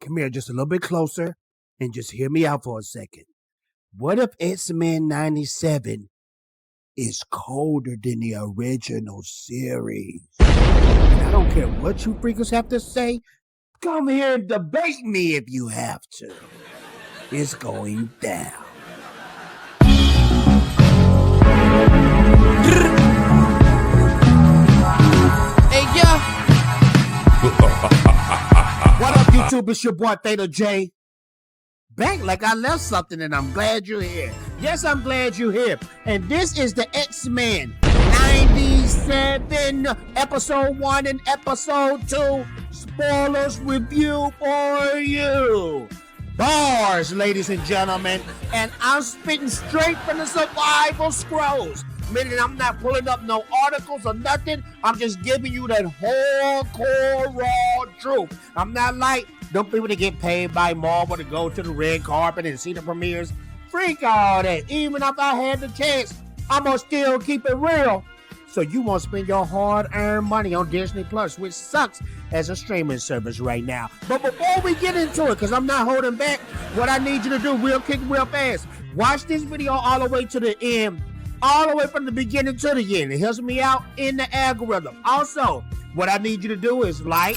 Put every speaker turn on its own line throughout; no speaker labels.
come here just a little bit closer and just hear me out for a second. What if X-Men 97 is colder than the original series? And I don't care what you freakers have to say. Come here and debate me if you have to. It's going down.
Hey, yo.
What up, YouTube? It's your boy, Theta J. Back like I left something, and I'm glad you're here. Yes, I'm glad you're here. And this is the X-Men 97, Episode 1 and Episode 2 spoilers review for you. Bars, ladies and gentlemen. And I'm spitting straight from the survival scrolls. Meaning I'm not pulling up no articles or nothing. I'm just giving you that hardcore raw truth. I'm not like them people that get paid by Marvel to go to the red carpet and see the premieres. Freak all that. Even if I had the chance, I'm gonna still keep it real. So you won't spend your hard-earned money on Disney Plus, which sucks as a streaming service right now. But before we get into it, because I'm not holding back, what I need you to do real quick, real fast, watch this video all the way to the end. All the way from the beginning to the end. It helps me out in the algorithm. Also, what I need you to do is like,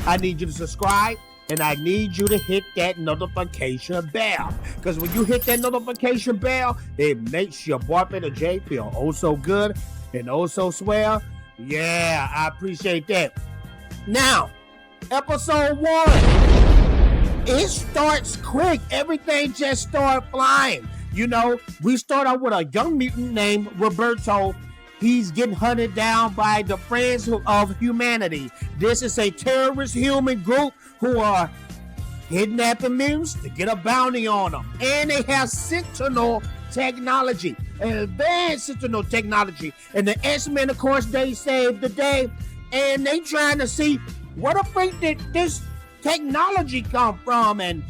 I need you to subscribe, and I need you to hit that notification bell. Because when you hit that notification bell, it makes your boy Theta J feel oh so good and oh so swell. Yeah, I appreciate that. Now, episode 1. It starts quick. Everything just started flying. You know, we start out with a young mutant named Roberto. He's getting hunted down by the Friends of Humanity. This is a terrorist human group who are kidnapping mutants to get a bounty on them. And they have Sentinel technology, advanced Sentinel technology. And the X-Men, of course, they saved the day. And they trying to see where the freak did this technology come from, and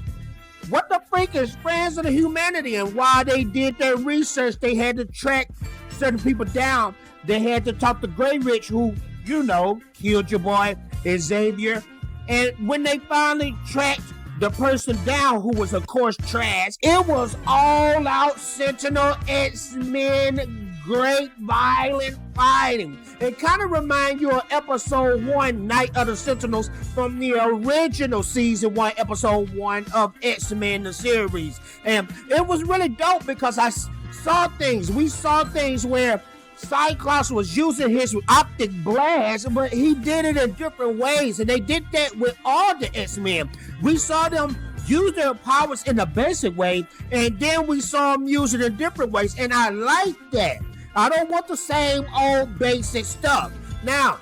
what the freak is Friends of the Humanity. And while they did their research, they had to track certain people down. They had to talk to Grey Rich, who, you know, killed your boy Xavier. And when they finally tracked the person down, who was, of course, trash, it was all out Sentinel X-Men, great violent fighting. It kind of reminds you of episode 1, Night of the Sentinels, from the original season 1, episode 1 of X-Men, the series. And it was really dope because I saw things. We saw things where Cyclops was using his optic blast, but he did it in different ways. And they did that with all the X-Men. We saw them use their powers in a basic way, and then we saw them use it in different ways. And I like that. I don't want the same old basic stuff. Now,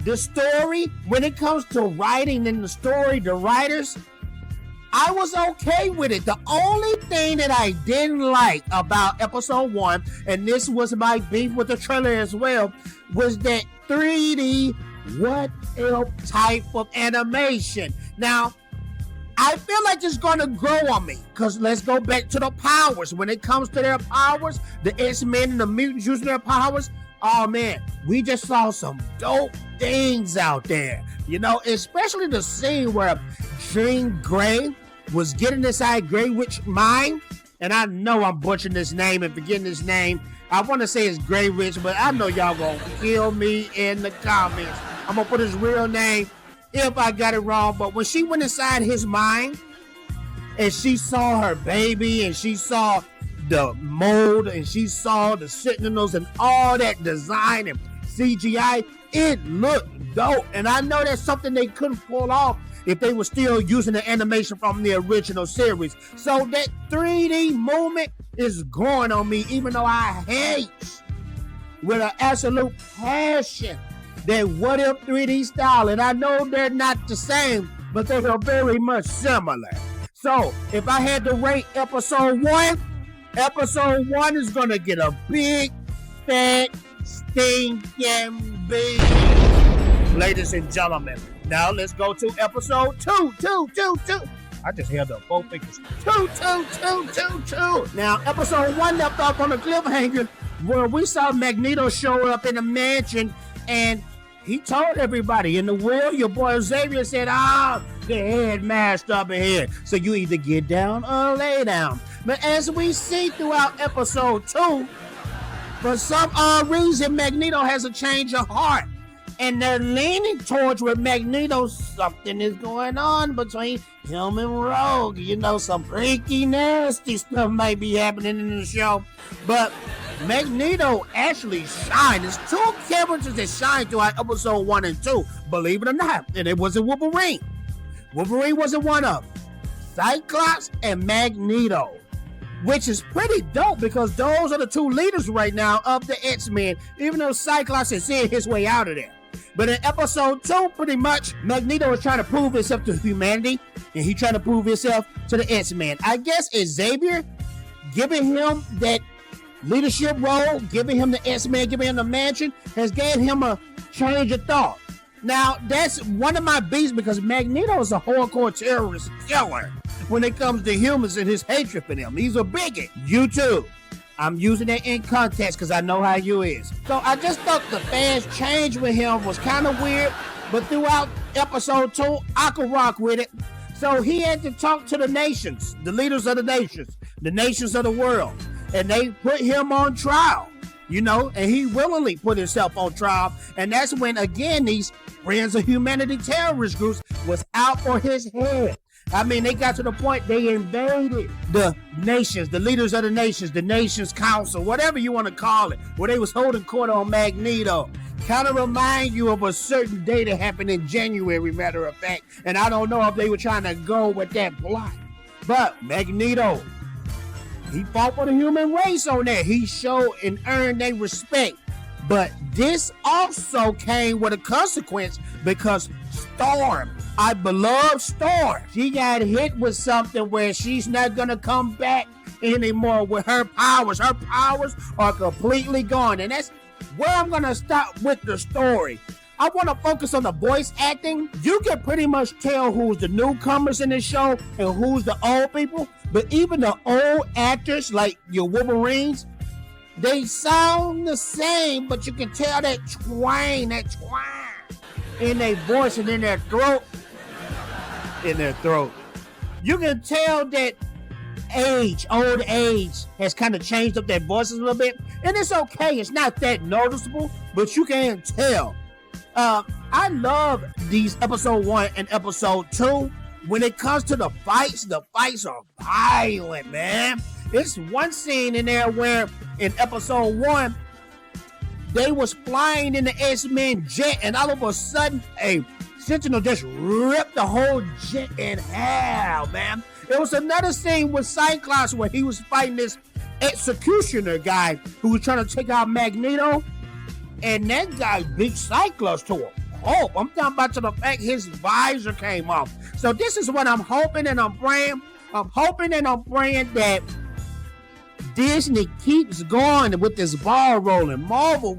the story, when it comes to writing in the story, the writers, I was okay with it. The only thing that I didn't like about episode 1, and this was my beef with the trailer as well, was that 3D what if type of animation. Now, I feel like it's going to grow on me, because let's go back to the powers. When it comes to their powers, the X-Men and the mutants using their powers, oh man, we just saw some dope things out there. You know, especially the scene where Jean Grey was getting inside Grey Witch's mind. And I know I'm butchering this name and forgetting this name. I want to say it's Grey Witch, but I know y'all going to kill me in the comments. I'm going to put his real name if I got it wrong. But when she went inside his mind and she saw her baby and she saw the mold and she saw the Sentinels and all that design and CGI, it looked dope. And I know that's something they couldn't pull off if they were still using the animation from the original series. So that 3D movement is growing on me, even though I hate with an absolute passion that what if 3D style. And I know they're not the same, but they are very much similar. So if I had to rate episode 1 is gonna get a big, fat, stinking B. Ladies and gentlemen, now let's go to episode 2. I just held up both fingers. 2. Now, episode 1 left off on a cliffhanger where we saw Magneto show up in a mansion, and he told everybody in the will, your boy Xavier said, the head mashed up in here. So you either get down or lay down. But as we see throughout episode 2, for some odd reason, Magneto has a change of heart. And they're leaning towards with Magneto, something is going on between him and Rogue. You know, some freaky, nasty stuff might be happening in the show. But Magneto actually shined. There's 2 characters that shine throughout episode 1 and 2, believe it or not. And it wasn't Wolverine. Wolverine wasn't one of them. Cyclops and Magneto, which is pretty dope because those are the 2 leaders right now of the X-Men, even though Cyclops is seeing his way out of there. But in episode 2, pretty much, Magneto is trying to prove himself to humanity, and he's trying to prove himself to the X-Men. I guess Xavier, giving him that leadership role, giving him the X-Men, giving him the mansion, has gave him a change of thought. Now, that's one of my beefs because Magneto is a hardcore terrorist killer when it comes to humans and his hatred for them. He's a bigot. You too. I'm using that in context because I know how you is. So I just thought the fans' change with him was kind of weird, but throughout episode 2, I could rock with it. So he had to talk to the nations, the leaders of the nations of the world, and they put him on trial, you know, and he willingly put himself on trial. And that's when, again, these Friends of Humanity terrorist groups was out for his head. I mean, they got to the point they invaded the nations, the leaders of the nations council, whatever you want to call it, where they was holding court on Magneto. Kind of remind you of a certain day that happened in January, matter of fact. And I don't know if they were trying to go with that plot. But Magneto, he fought for the human race on that. He showed and earned their respect. But this also came with a consequence because Storm, our beloved Storm, she got hit with something where she's not going to come back anymore with her powers. Her powers are completely gone. And that's where I'm going to stop with the story. I want to focus on the voice acting. You can pretty much tell who's the newcomers in the show and who's the old people. But even the old actors, like your Wolverines, they sound the same, but you can tell that twang in their voice and in their throat. You can tell that old age has kind of changed up their voices a little bit. And it's okay. It's not that noticeable, but you can tell. I love these episode 1 and episode 2. When it comes to the fights are violent, man. There's one scene in there where in episode 1, they was flying in the X-Men jet, and all of a sudden, a Sentinel just ripped the whole jet in half, man. There was another scene with Cyclops where he was fighting this executioner guy who was trying to take out Magneto, and that guy beat Cyclops to a pulp. I'm talking about to the fact his visor came off. So this is what I'm hoping and I'm praying. I'm hoping and I'm praying that Disney keeps going with this ball rolling. Marvel,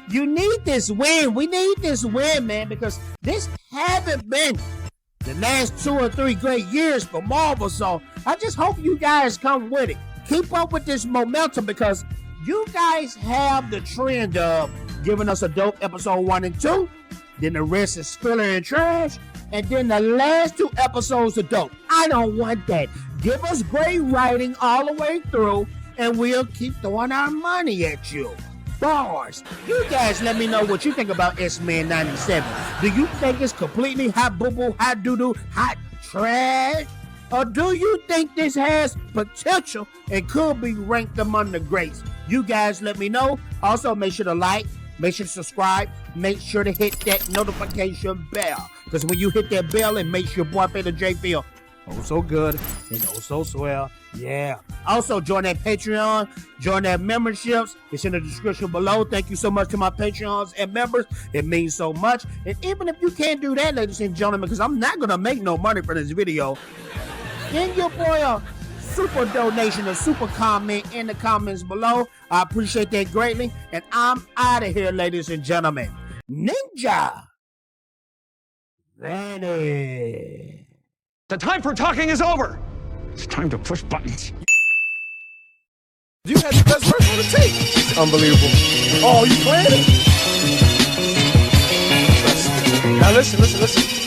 you need this win. We need this win, man, because this haven't been the last 2 or 3 great years for Marvel. So I just hope you guys come with it. Keep up with this momentum because you guys have the trend of giving us a dope episode 1 and 2. Then the rest is filler and trash. And then the last 2 episodes are dope. I don't want that. Give us great writing all the way through, and we'll keep throwing our money at you. Bars. You guys let me know what you think about X-Men 97. Do you think it's completely hot boo-boo, hot doo-doo, hot trash? Or do you think this has potential and could be ranked among the greats? You guys let me know. Also, make sure to like, make sure to subscribe, make sure to hit that notification bell. Because when you hit that bell, it makes your boy Peter J feel oh so good and oh so swell. Yeah. Also, join that Patreon, join that memberships. It's in the description below. Thank you so much to my Patreons and members. It means so much. And even if you can't do that, ladies and gentlemen, because I'm not going to make no money for this video, give your boy a super donation, a super comment in the comments below. I appreciate that greatly. And I'm out of here, ladies and gentlemen. Ninja Ready.
The time for talking is over. It's time to push buttons.
You had the best version on the tape. It's unbelievable. Oh, you playing it? Now listen.